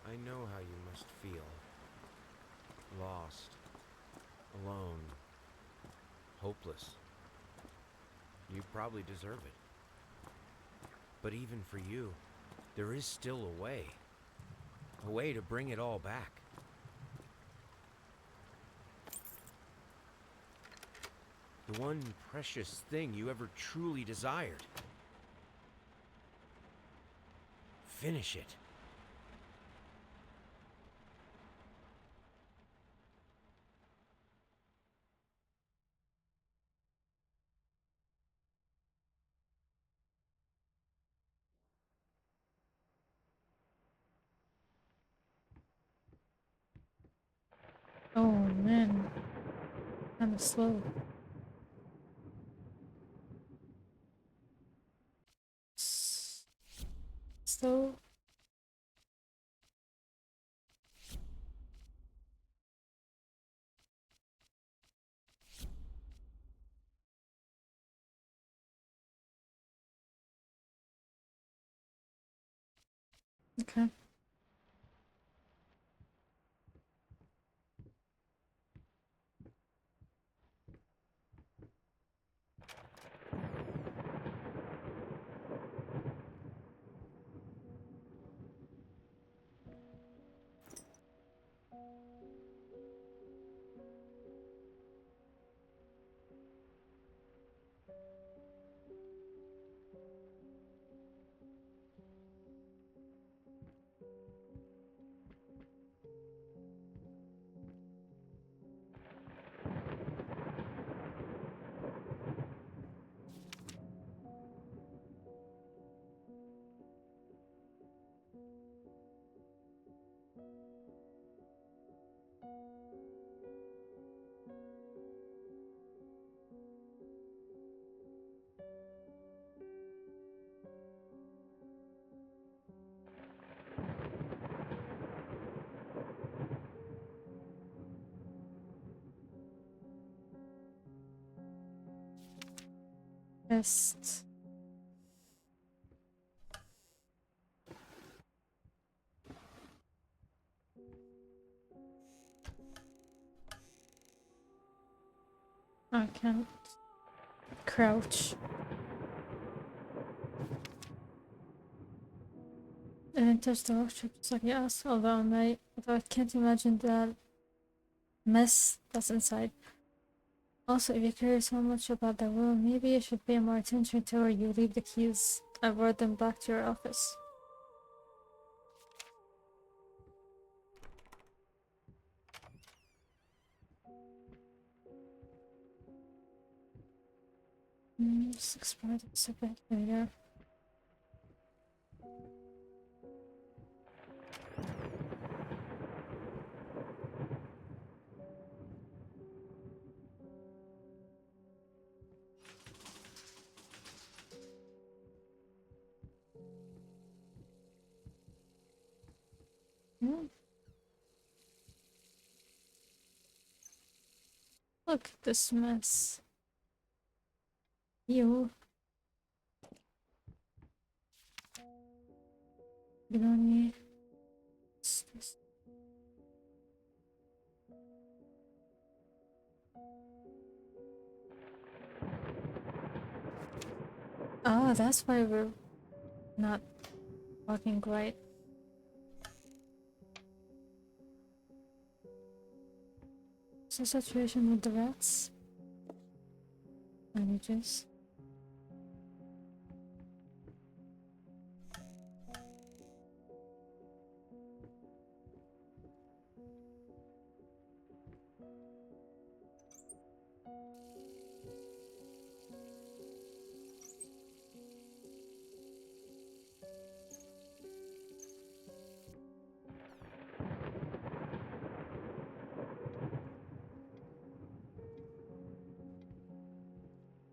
I know how you must feel. Lost. Alone. Hopeless. You probably deserve it. But even for you, there is still a way. A way to bring it all back. The one precious thing you ever truly desired. Finish it. Oh man, kind of slow. Slow. Okay. Just I can't crouch. I didn't touch the object just like you asked, although I can't imagine that mess that's inside. Also, if you care so much about the room, maybe you should pay more attention to where you leave the keys. I brought them back to your office. Just explore this a bit later. Hmm. Look at this mess. You. Gnoni. What's this? Oh, that's why we're not walking right. What's the situation with the rats? Languages.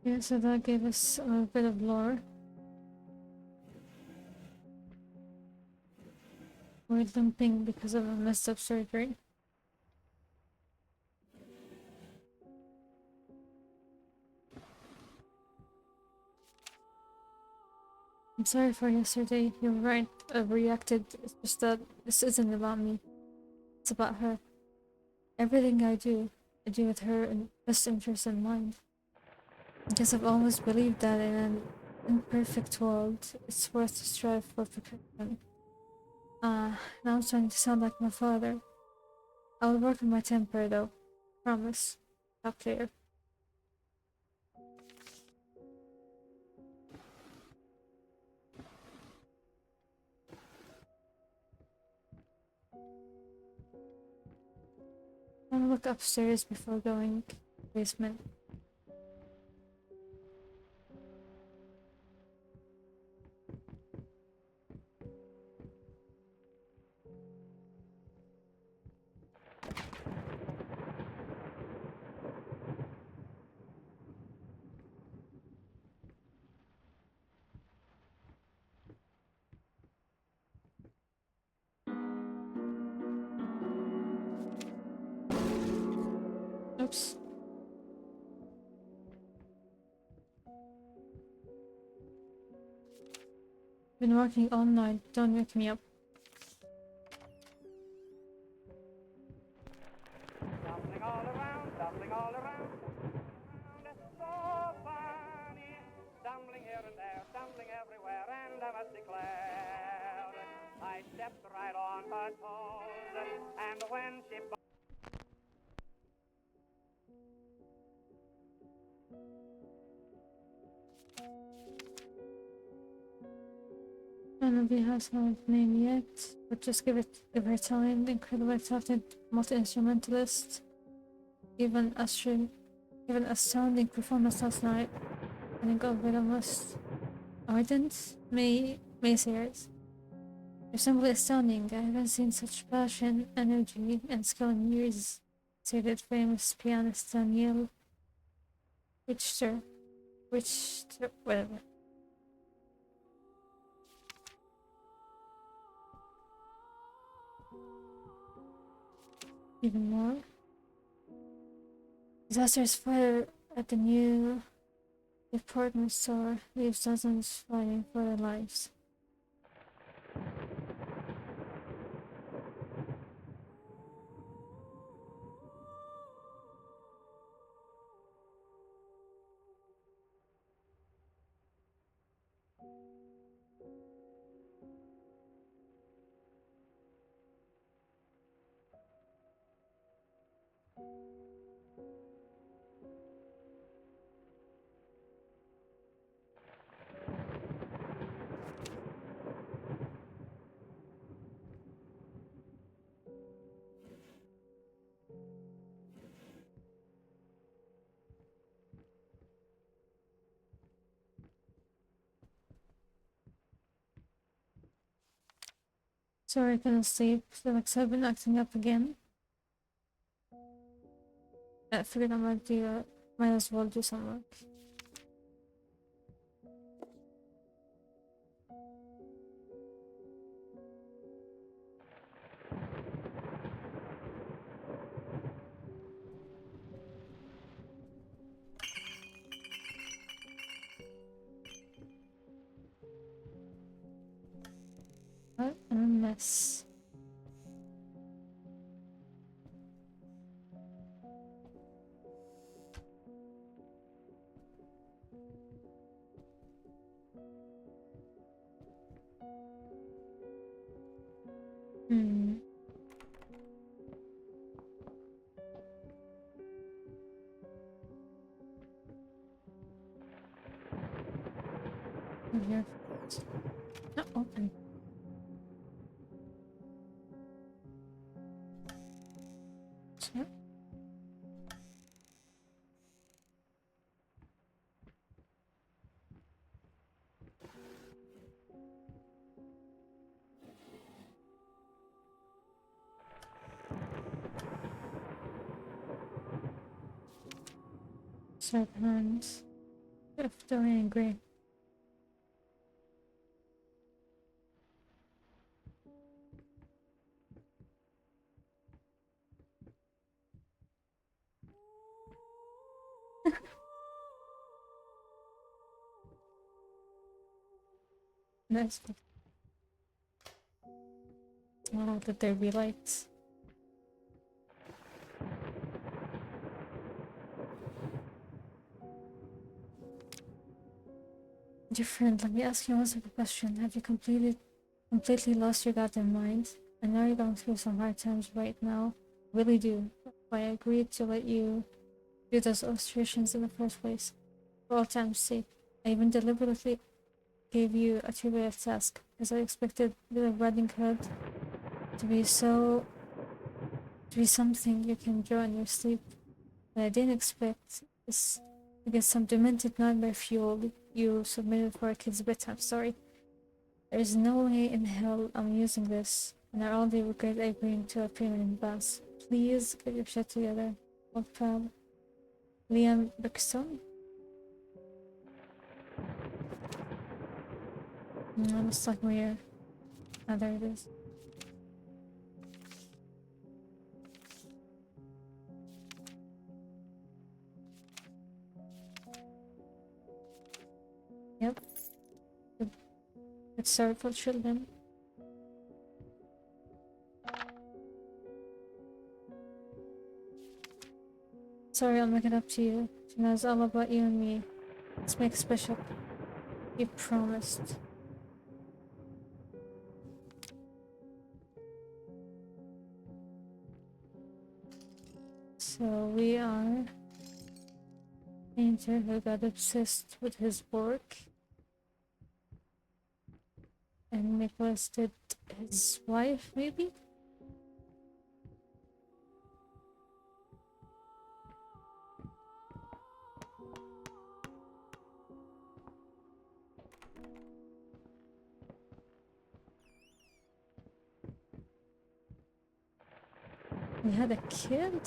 Yeah, so that gave us a bit of lore. We're limping because of a messed up surgery. I'm sorry for yesterday. You're right. I reacted. It's just that this isn't about me. It's about her. Everything I do with her in best interest in mind. Because I've always believed that in an imperfect world, it's worth to strive for perfection. Now I'm starting to sound like my father. I'll work on my temper though. Promise. Not clear. I'll look upstairs before going to the basement. Oops. Been working all night. Don't wake me up. Stumbling all around, stumbling all around, so funny. Stumbling here and there, stumbling everywhere, and I must declare, I stepped right on her toes, and when she Nobody has no name yet, but just give her time. Incredibly talented multi-instrumentalist. Even astounding performance last night. I think of it almost ardent Maysayers. You're simply astounding. I haven't seen such passion, energy, and skill in years, stated famous pianist Daniel Richter. Whatever. Even more. Disastrous fire at the new department store leaves dozens fighting for their lives. Sorry I couldn't sleep. Feel like I've been acting up again. I figured I might as well do some work. What a mess. Hmm. in here. Not open. So, serpent hands. If Dorian Gray. Nice. Wow, that there be lights. Dear friend, let me ask you one simple question. Have you completely lost your goddamn mind? I know you're going through some hard times right now. Really do. That's why I agreed to let you do those illustrations in the first place. For all time's sake. I even deliberately gave you a two-way task, because I expected Little Riding Hood to be something you can draw in your sleep. But I didn't expect this to get some demented nightmare fuel you submitted for a kid's bedtime story. There is no way in hell I'm using this, and I only regret agreeing to appear in advance. Please get your shit together. Old pal. Liam Bickstone? Looks like we're... Oh, there it is. Yep. It's served for children. Sorry, I'll make it up to you. Tonight is all about you and me. Let's make it special. You promised. So we are painter who got obsessed with his work, and Nicholas did his wife, maybe? We had a kid?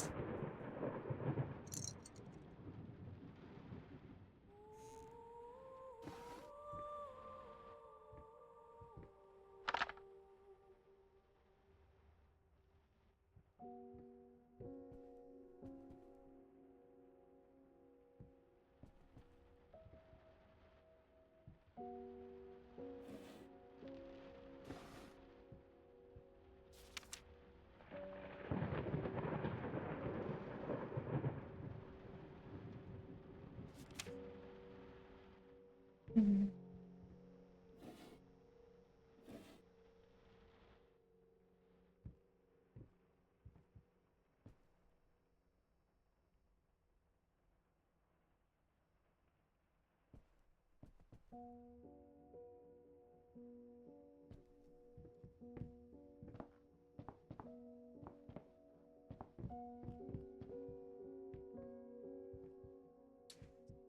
Hmm.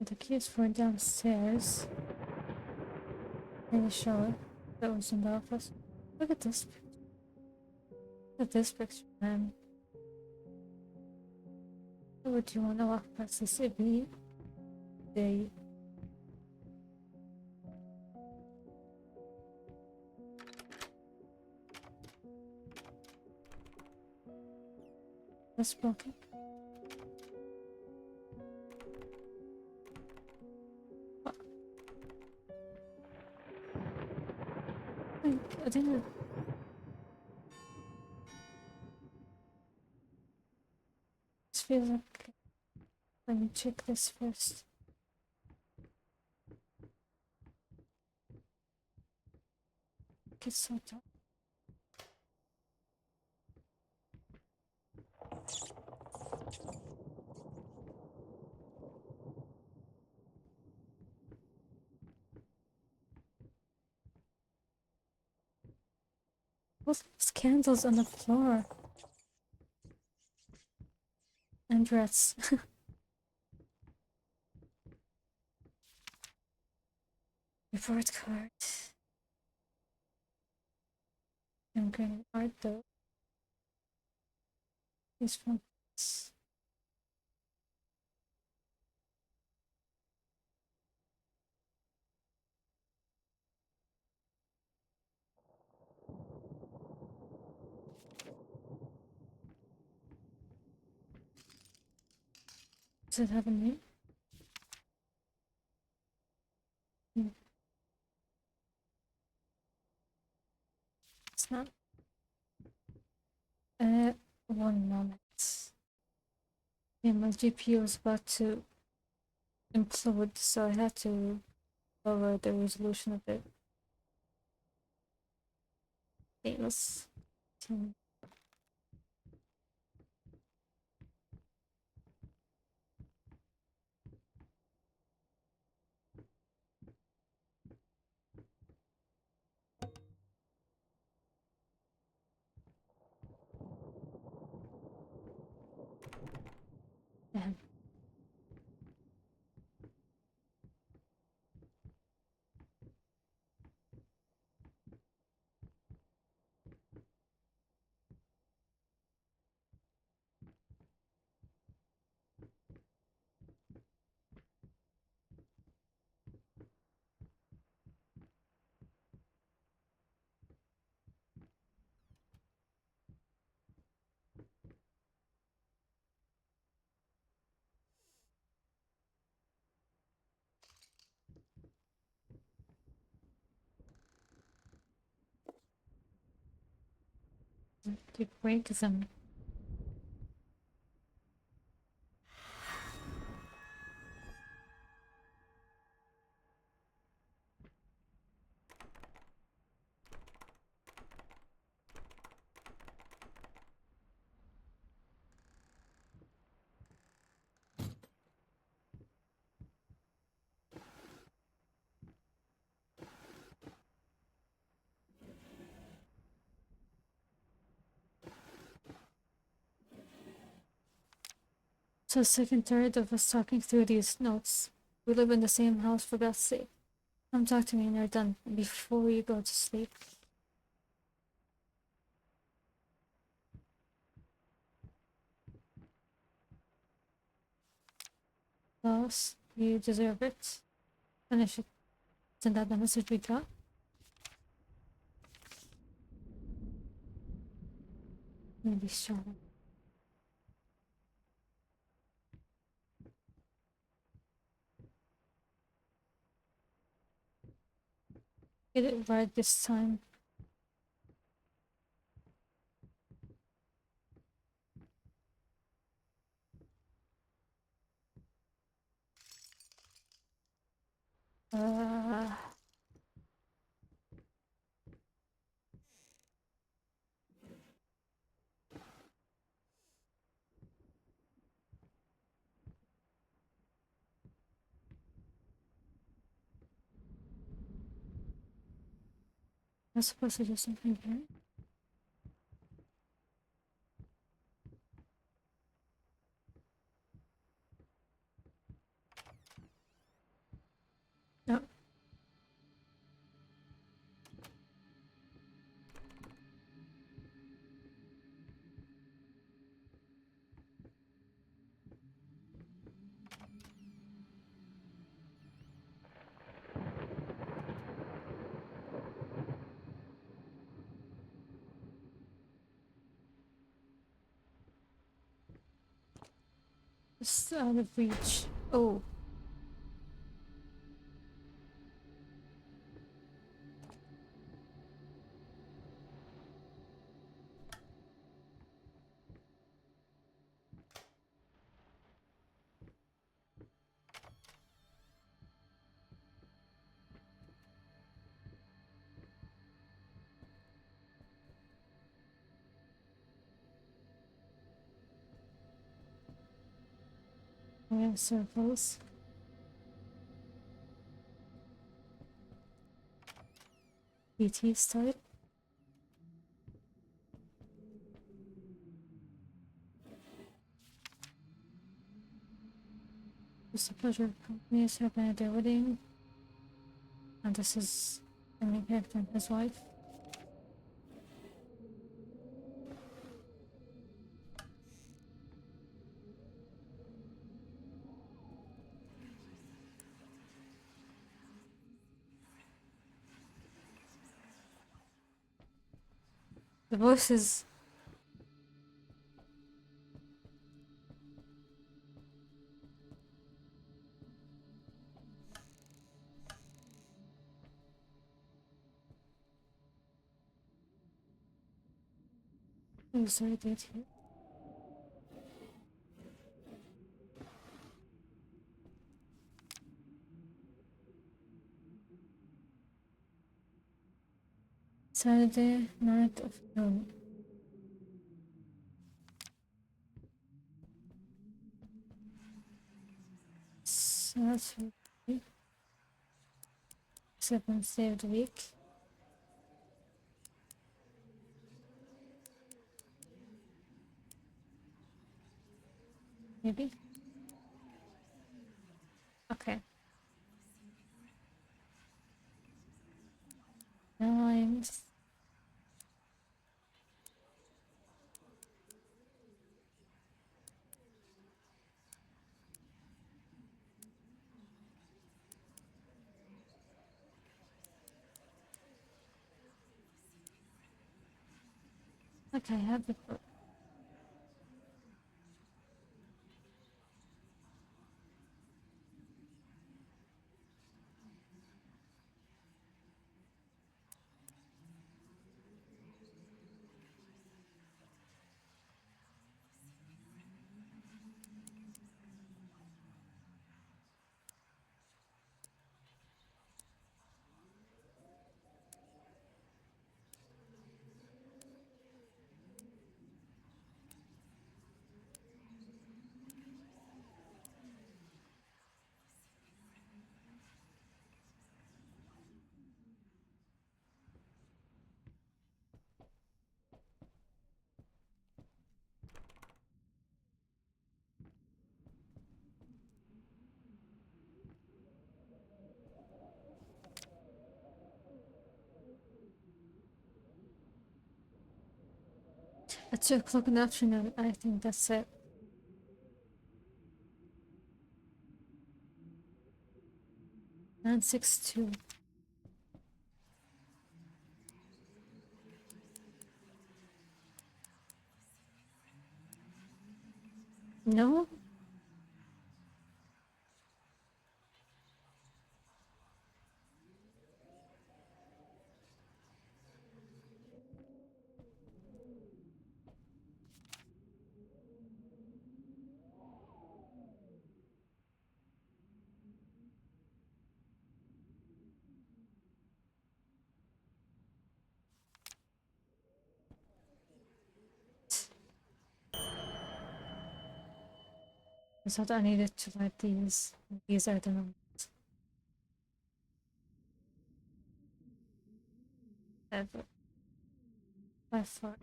The keys for downstairs. Maybe show it. That was in the office. Look at this. Look at this picture, man. Why would you want to walk past this every day? That's broken. What? I didn't. This feels like. Let me check this first. It's so dark. What those candles on the floor? And rats. Report card. I'm green art though. These from does it have a name? Hmm. It's not. One moment. Yeah, my GPU was about to implode, so I had to lower the resolution a bit. Okay, let's continue. Damn. Take a break because I'm so sick and tired of us talking through these notes. We live in the same house, for God's sake. Come talk to me when you're done, before you go to sleep. Boss, you deserve it. Finish it. Isn't that the message we got? Maybe shut up. Get it right this time. Uh, I'm supposed to do something here. No. It's out of reach. Oh. We have circles. BT type. It's a pleasure of company is happening at their wedding. And this is the main character and his wife. The voices. Oh, sorry, date here. Saturday, 9th of June. So that's 7th day of the week. Maybe? Okay. 9th. Okay, I have the book. At 2 o'clock in the afternoon, I think that's it. 962. No? I thought I needed to write these. These are the numbers. 7, 5, 4.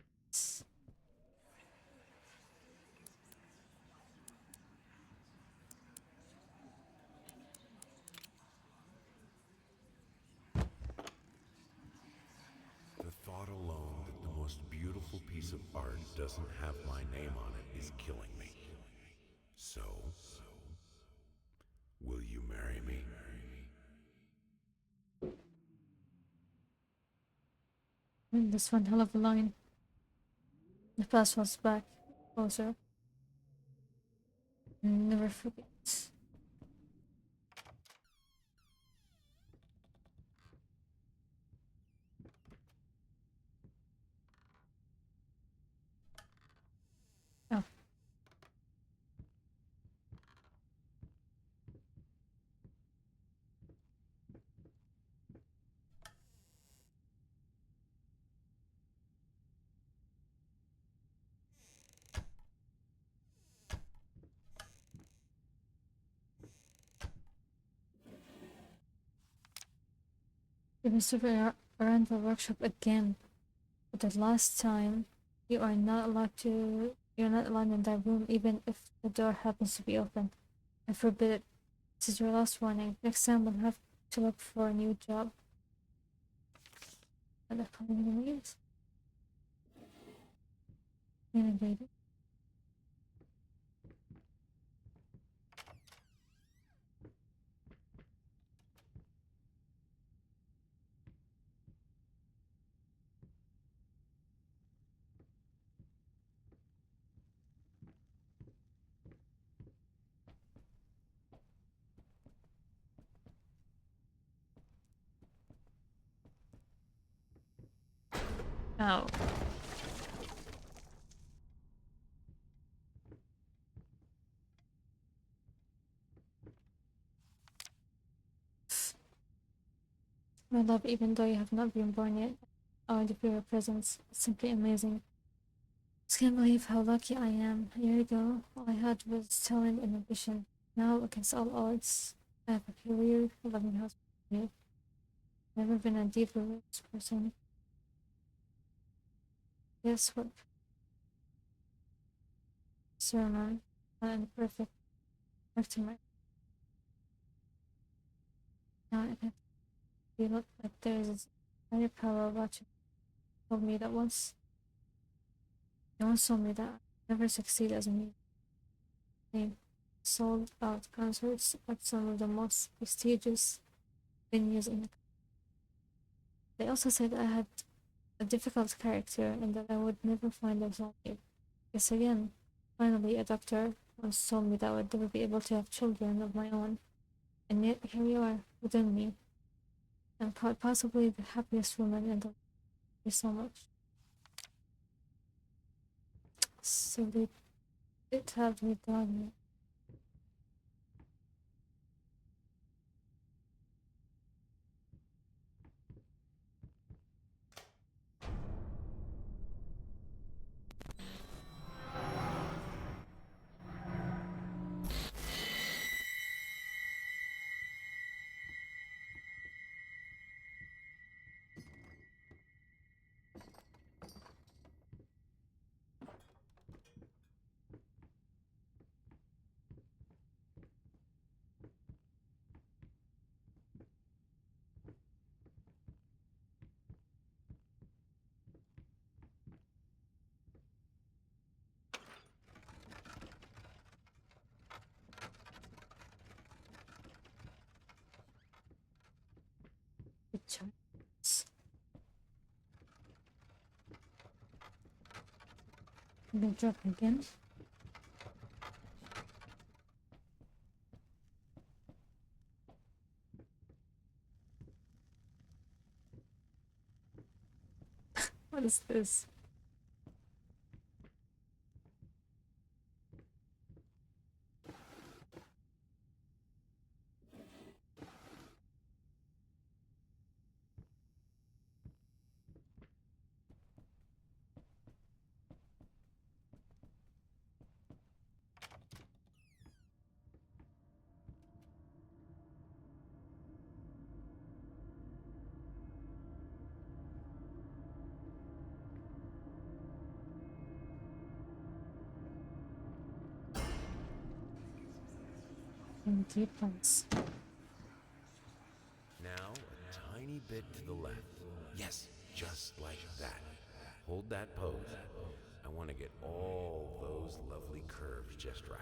The thought alone that the most beautiful piece of art doesn't have my name on it is killing me. So, will you marry me? This one hell of a line. The past was back. Closer. Never forget. Oh. You must have around the workshop again. But the last time, you're not allowed in that room even if the door happens to be open. I forbid it. This is your last warning. Next time we'll have to look for a new job. Are they calling me names? Innovative. Oh. My love, even though you have not been born yet, I already feel your presence. It's simply amazing. Just can't believe how lucky I am. A year ago, all I had was talent and ambition. Now, against all odds, I have a career, a loving husband. I've never been a deep religious person. Guess what? Sermon, and perfect back to my. Now I can feel it like there is a higher power watching. Told me that once. No one told me that I never succeed as a musician. They sold out concerts at some of the most prestigious venues in the country. They also said I had a difficult character and that I would never find a soulmate. Yes, again, finally, a doctor once told me that I would never be able to have children of my own, and yet here you are, within me, and quite possibly the happiest woman in the world. Thank you so much. So they did have me done. The chance. They drop again. What is this? In deep ones. Now, a tiny bit to the left. Yes, just like that. Hold that pose. I want to get all those lovely curves just right.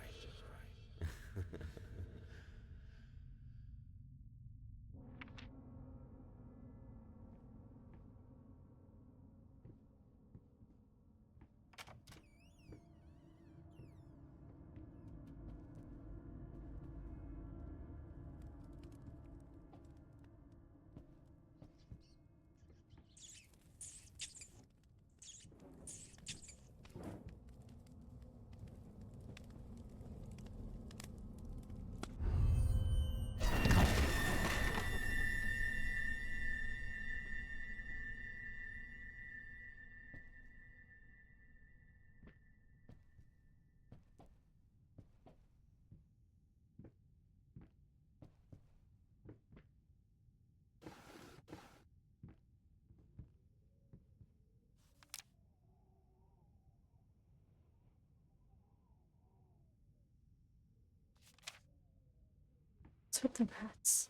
with the rats?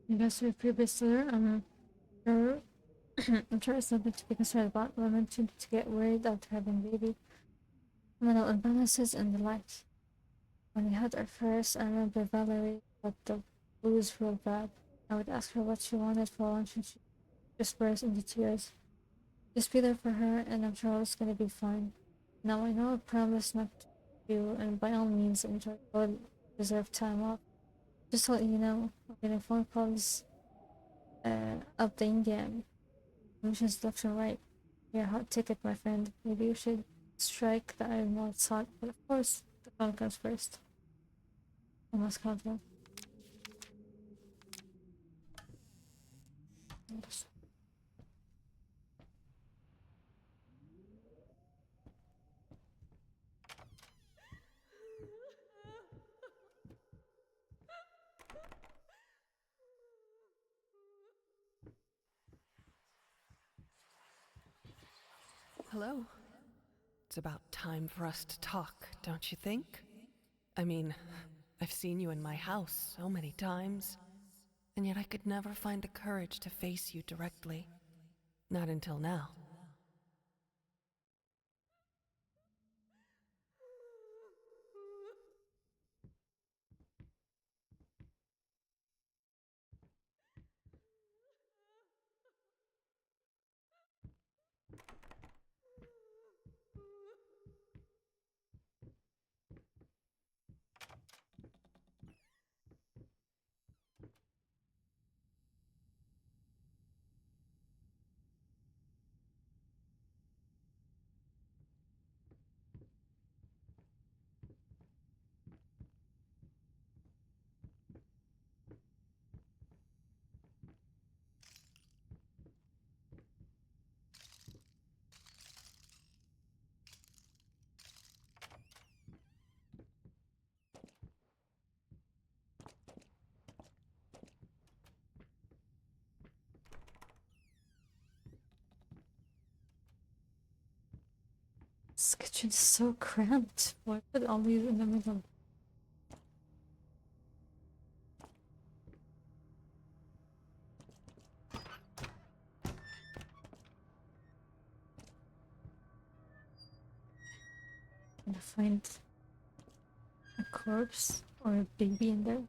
You guys were previous listener, sure, I'm sure it's something to be concerned about. Women tend to get worried after having a baby. Mental imbalances and the likes. When we had our first, I remember Valerie got the blues real bad. I would ask her what she wanted for lunch and she just burst into tears. Just be there for her and I'm sure it's gonna be fine. Now I know I promised not to you and by all means enjoy all deserved time off. Just to let you know, I'm getting phone calls updating again. Missions left and right. You're a hot ticket, my friend. Maybe you should strike the iron while it's hot, but of course, the phone comes first. I must count them. Hello. It's about time for us to talk, don't you think? I mean, I've seen you in my house so many times, and yet I could never find the courage to face you directly. Not until now. This kitchen is so cramped. Why put all these in the middle? I'm gonna find a corpse or a baby in there.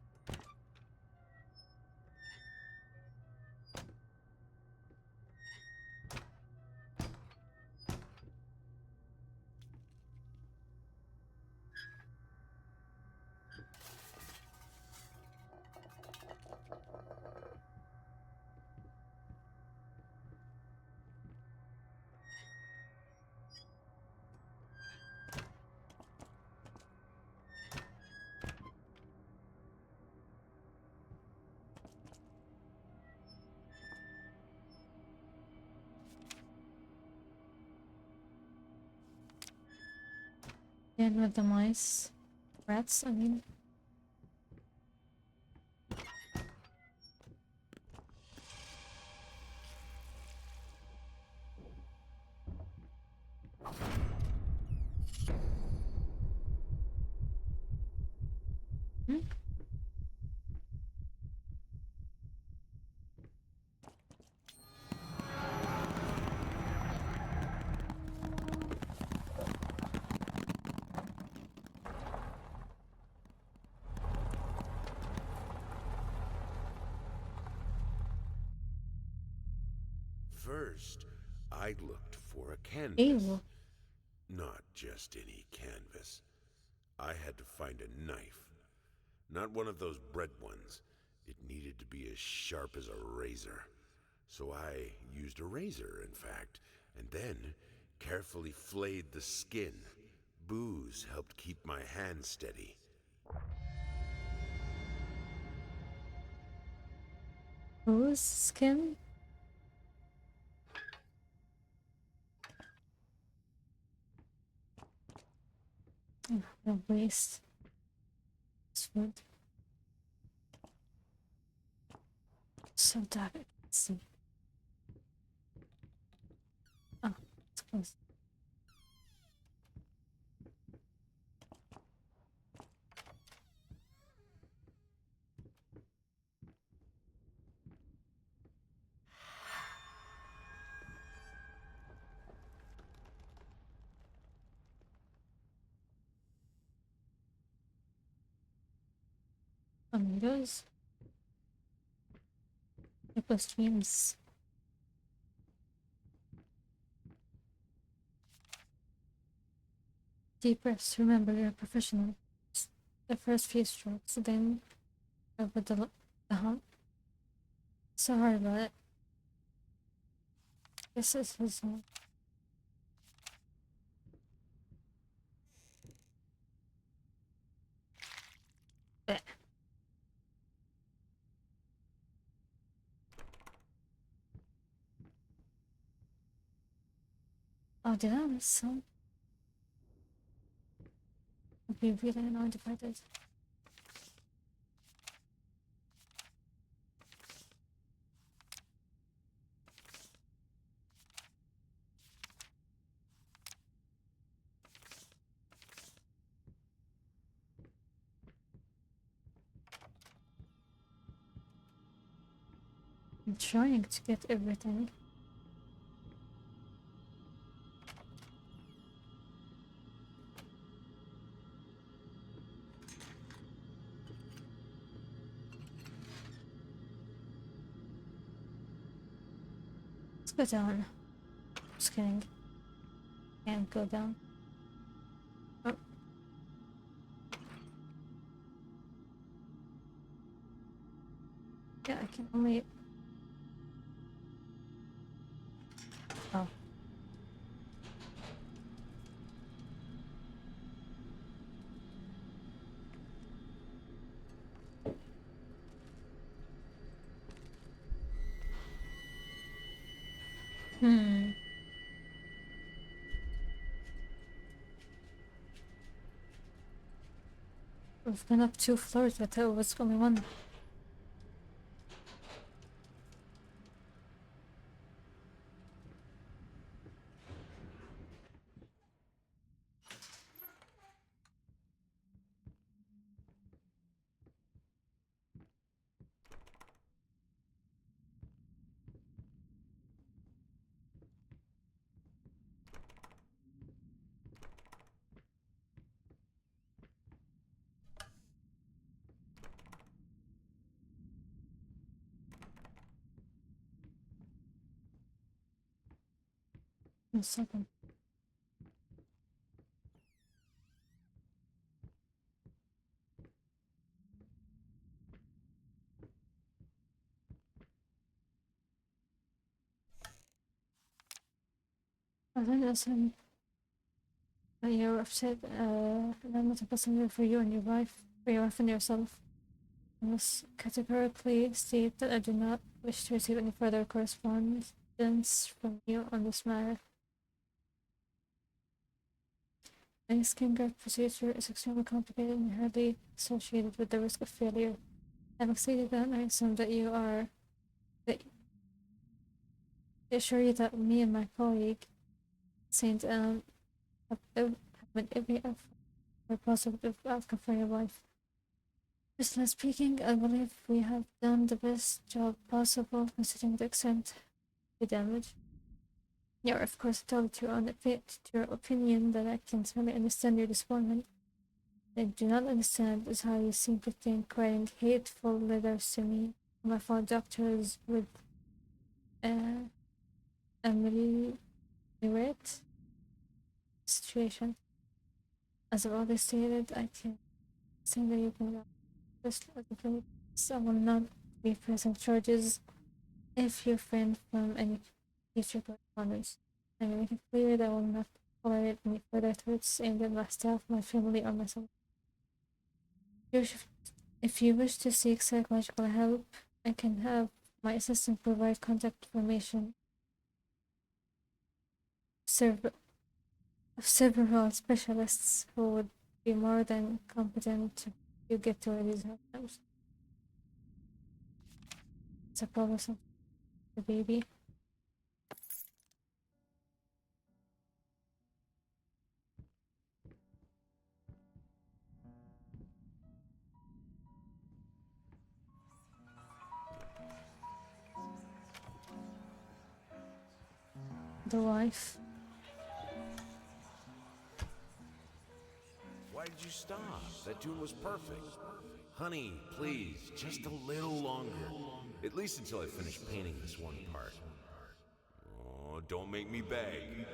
And with the mice. Rats, I mean. Hmm? First, I looked for a canvas. Ew. Not just any canvas. I had to find a knife. Not one of those bread ones. It needed to be as sharp as a razor. So I used a razor, in fact, and then carefully flayed the skin. Booze helped keep my hand steady. Whose skin? Oh, no waste. This food. So dark, I can't see. Oh, it's close. Amigos? Triple streams. Deep breaths. Remember, you're a professional. The first few strokes, then over the hump. So hard about it. This is his home. Blech. Oh, did I miss some? It'd be really annoying if I did. I'm trying to get everything. Let's go down. Just kidding. Can't go down. Oh. Yeah, I can only... Oh. Hmm. We've been up 2 floors, but there was only one. In a second. I think that's that you're upset, and I'm not a passenger for you and your wife, for your wife and yourself. I must categorically state that I do not wish to receive any further correspondence from you on this matter. Any skin graft procedure is extremely complicated and inherently associated with the risk of failure. Having stated that, I assume that you are... that I assure you that me and my colleague, Saint Anne, have made every effort for a positive outcome for your wife. Personally speaking, I believe we have done the best job possible considering the extent of the damage. You are, of course, entitled to your opinion that I can certainly understand your disappointment. What I do not understand is how you seem to think writing hateful letters to me, my fellow doctors, with ameliorate the situation. As I've already stated, I can say that you can just I will not be pressing charges if you refrain from any future correspondence. I make it clear that I will not tolerate any further threats aimed at my staff, my family, or myself. If you wish to seek psychological help, I can have my assistant provide contact information of several specialists who would be more than competent to help you get to where these items. It's a problem of the baby. The wife. Why did you stop? That tune was perfect. Honey, please, just a little longer. At least until I finish painting this one part. Oh, don't make me beg.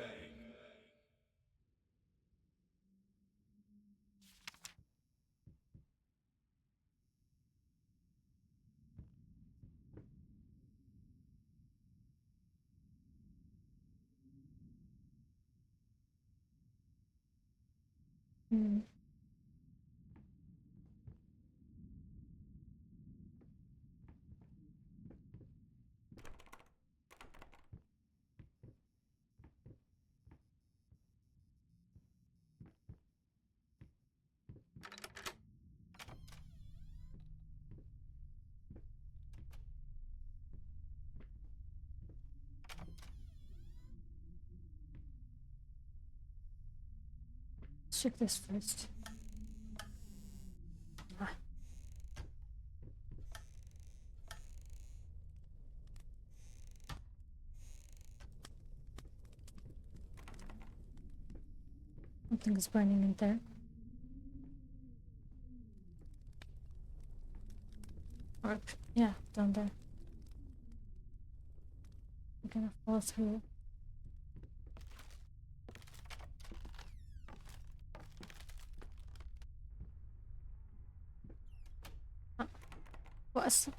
Hmm. Let's check this first. Ah. Something is burning in there. Or, yeah, down there. I'm gonna fall through. Ah, what's that?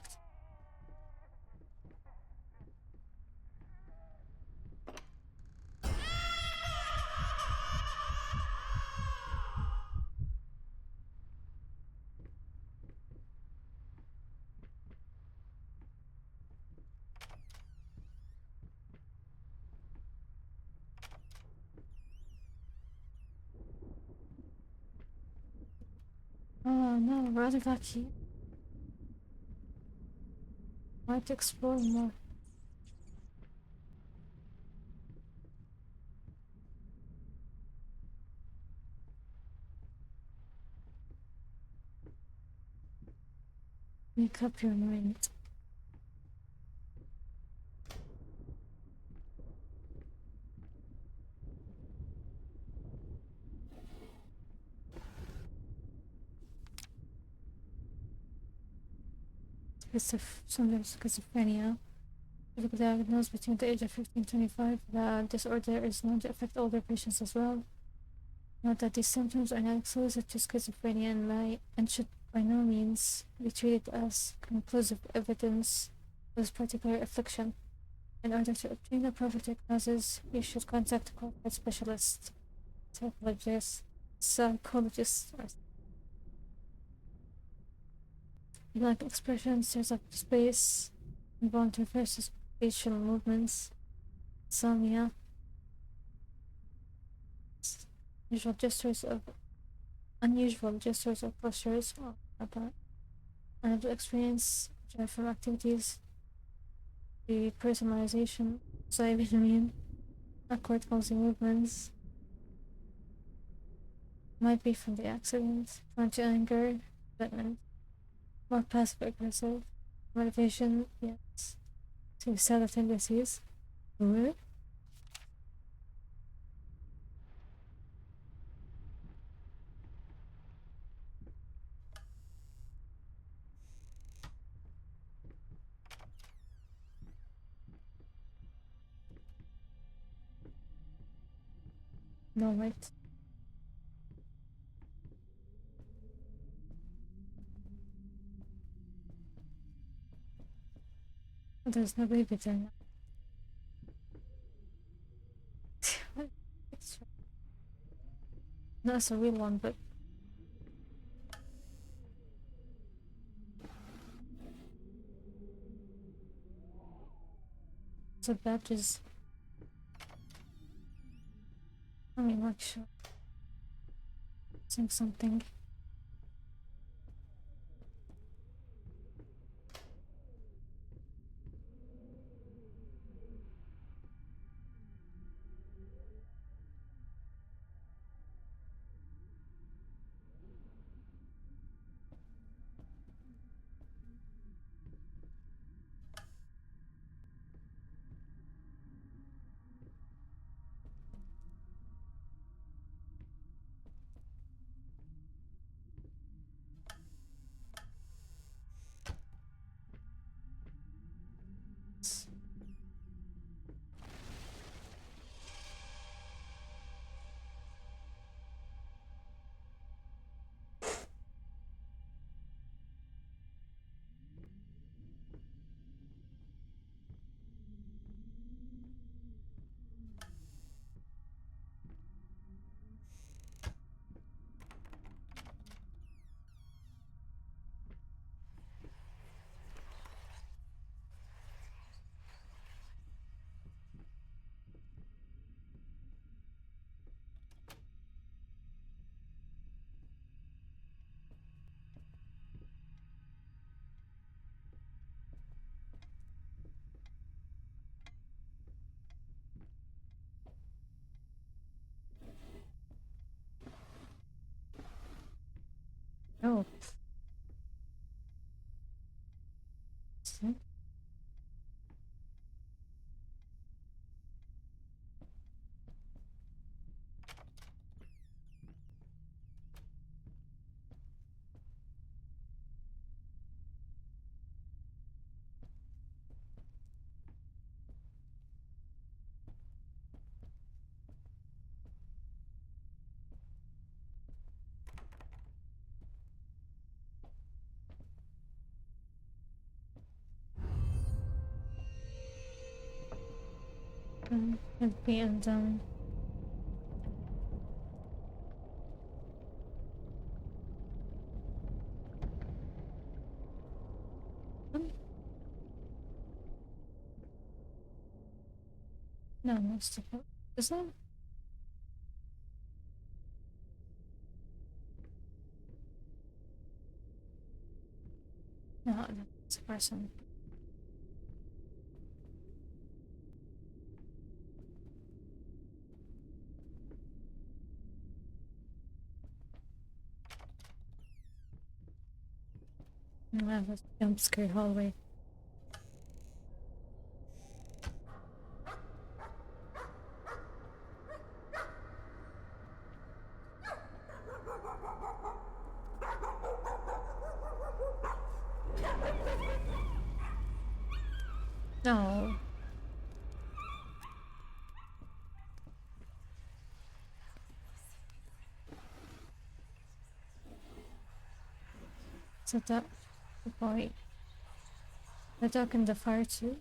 Oh no, rather lucky. Might explore more. Make up your mind. Sometimes schizophrenia. Typically diagnosed between the age of 15 and 25. The disorder is known to affect older patients as well. Note that these symptoms are not exclusive to schizophrenia and should by no means be treated as conclusive evidence of this particular affliction. In order to obtain a proper diagnosis, you should contact a qualified specialist, psychologist, or blank expressions, tears up space, involuntary versus facial movements, insomnia, unusual gestures or postures, or about unable to experience joy from activities, the personalization, so I mean, awkward clumsy movements, might be from the accident, prone to anger, resentment, more passive aggressive, motivation, yes, suicidal tendencies. What? No, wait. There's no baby there now. That's a real one, but the badges. I mean, like, sure. Saying something. Oh. See? It'd be undone. No, no, stupid. Is that? No, that's a person. I have a jump scare hallway. No. So that the boy. The dog in the fire too.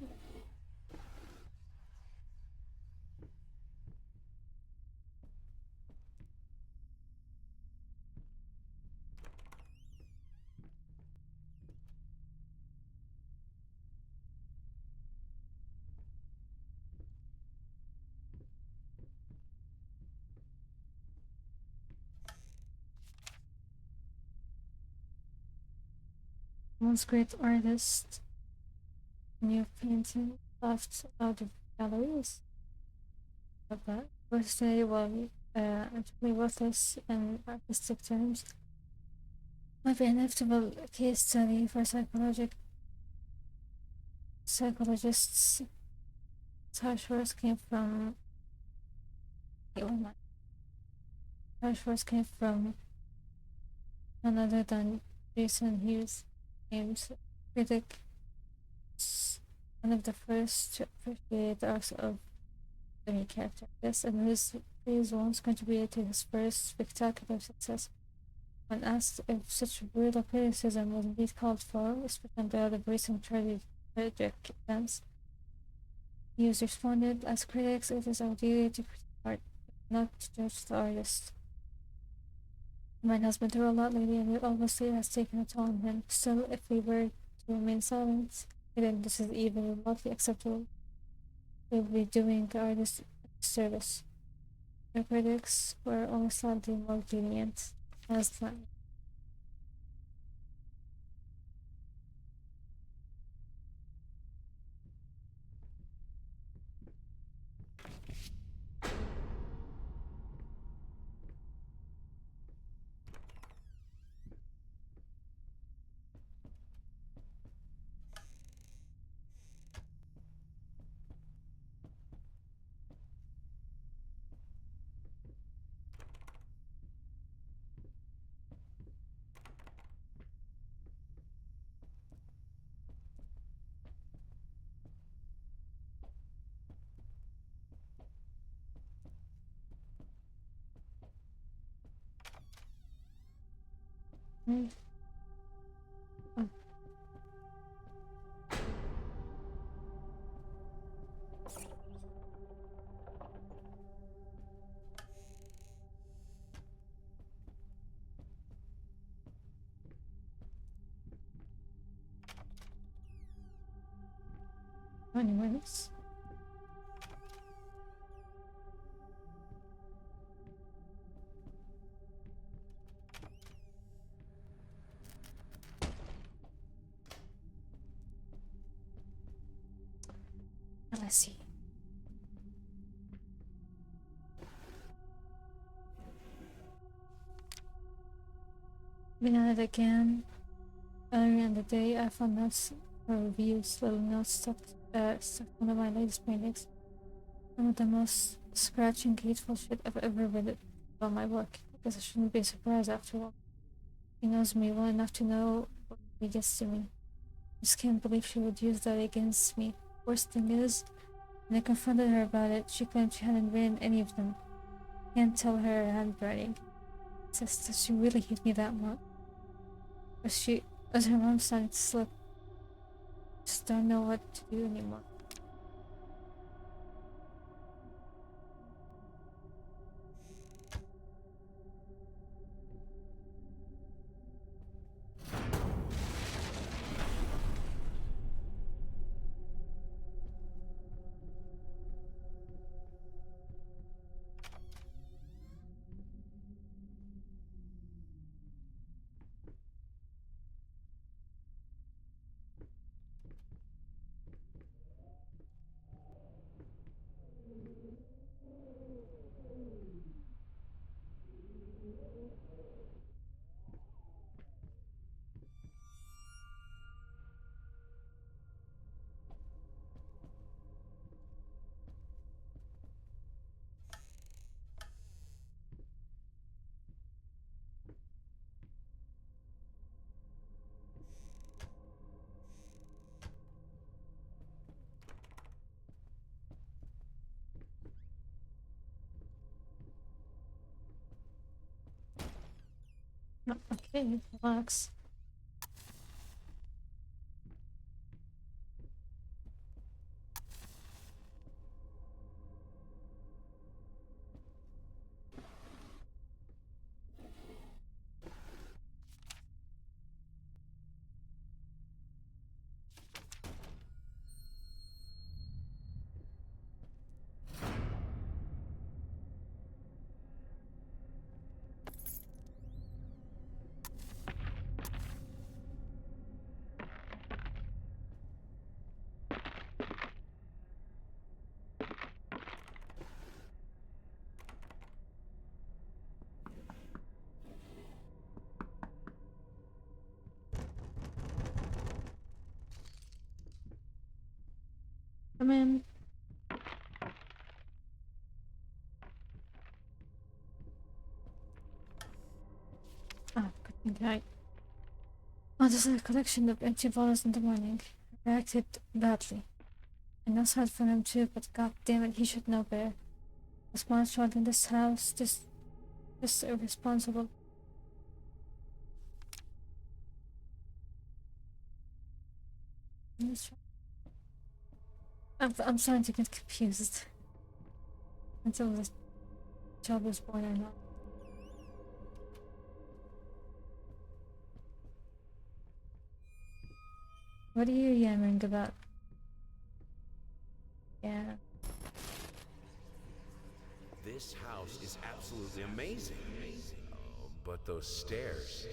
Once great artist, new painting left out of galleries. But that was say well, actually worthless in artistic terms. Might be an inevitable case study for psychologists. Harshworth came from. Harshworth came from none other than Jason Hughes, James critic, one of the first to appreciate the arcs of the main character. This and his praise once contributed to his first spectacular success. When asked if such brutal criticism was indeed called for, especially in the of recent tragic events, Hughes responded, "As critics, it is our duty to critique art, not to judge the artist." Mine has been through a lot lately, and it obviously has taken a toll on him. Still, if we were to remain silent, then this is even remotely acceptable. We would be doing the artist a disservice. The critics were only slightly more lenient last time. Hmm. Oh. Anyways. Let's see. Been at it again. Earlier in the day, I found notes for reviews, little notes stuck one of my latest paintings. Some of the most scratching, hateful shit I've ever read about my work. I guess I shouldn't be surprised after all. He knows me well enough to know what he gets to me. Just can't believe she would use that against me. Worst thing is, when I confronted her about it, she claimed she hadn't written any of them. Can't tell her handwriting. Says that she really hates me that much. As her mom started to slip. Just don't know what to do anymore. No, okay, relax. Come in. Ah, good night. Oh, there's a collection of empty bottles in the morning. I reacted badly. I know it's hard for him too, but god damn it, he should know better. A small child in this house, this irresponsible. I'm starting to get confused until the child was born or not. What are you yammering about? Yeah. This house is absolutely amazing. Oh, but those stairs.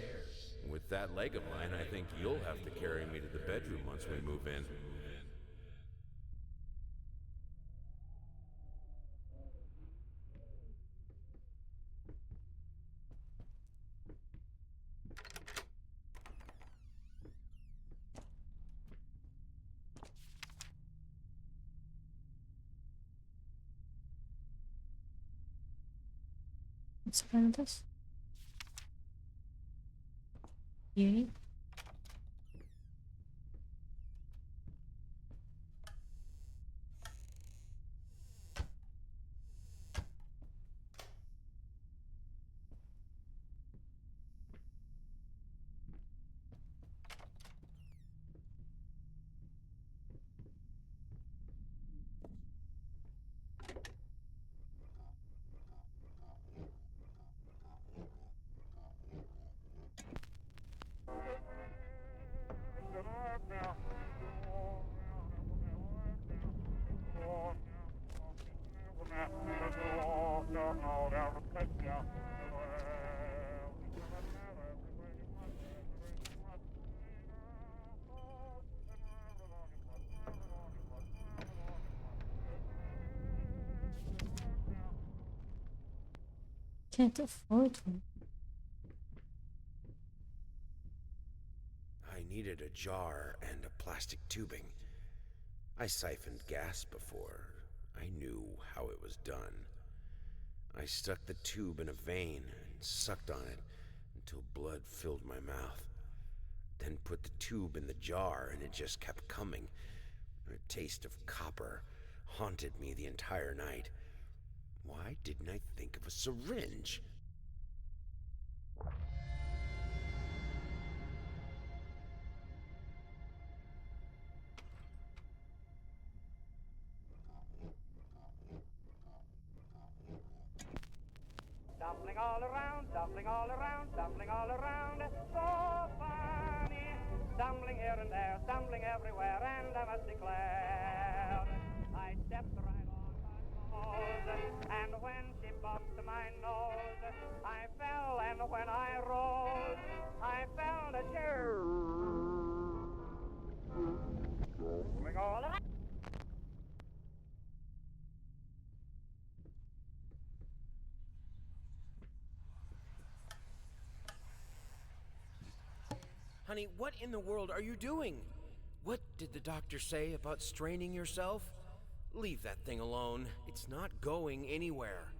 With that leg of mine, I think you'll have to carry me to the bedroom once we move in. What's behind this? Beauty. Can't afford one. I needed a jar and a plastic tubing. I siphoned gas before. I knew how it was done. I stuck the tube in a vein and sucked on it until blood filled my mouth. Then put the tube in the jar and it just kept coming. A taste of copper haunted me the entire night. Why didn't I think of a syringe? Stumbling all around, stumbling all around, stumbling all around. So funny. Stumbling here and there, stumbling everywhere, and I must declare, I stepped right on her toes, and when she bumped my nose, I fell, and when I rose, I fell to stumbling all around. Honey, what in the world are you doing? What did the doctor say about straining yourself? Leave that thing alone. It's not going anywhere.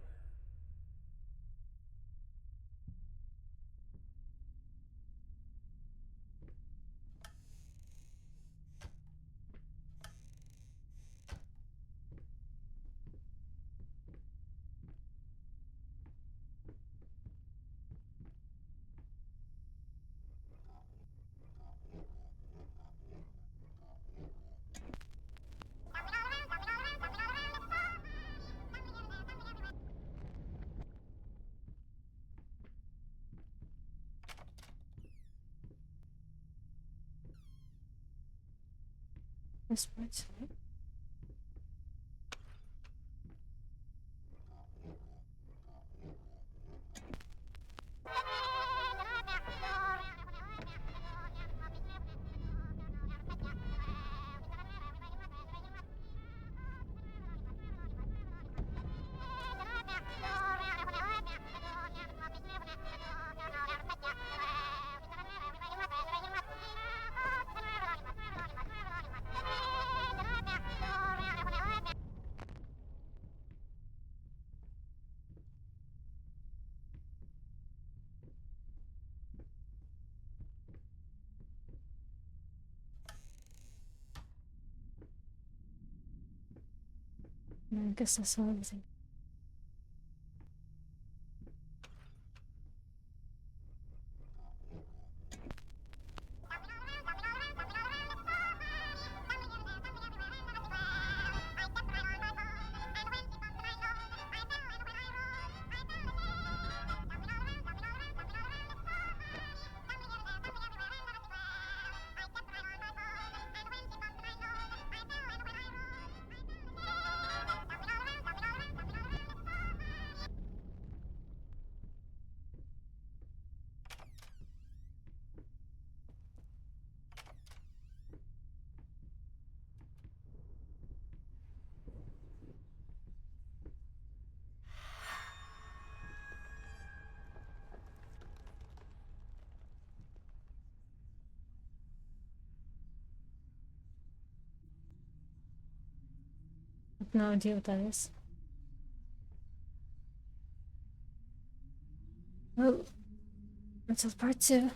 This part's right. I guess that's all everything. no idea what that is. Well, until part 2.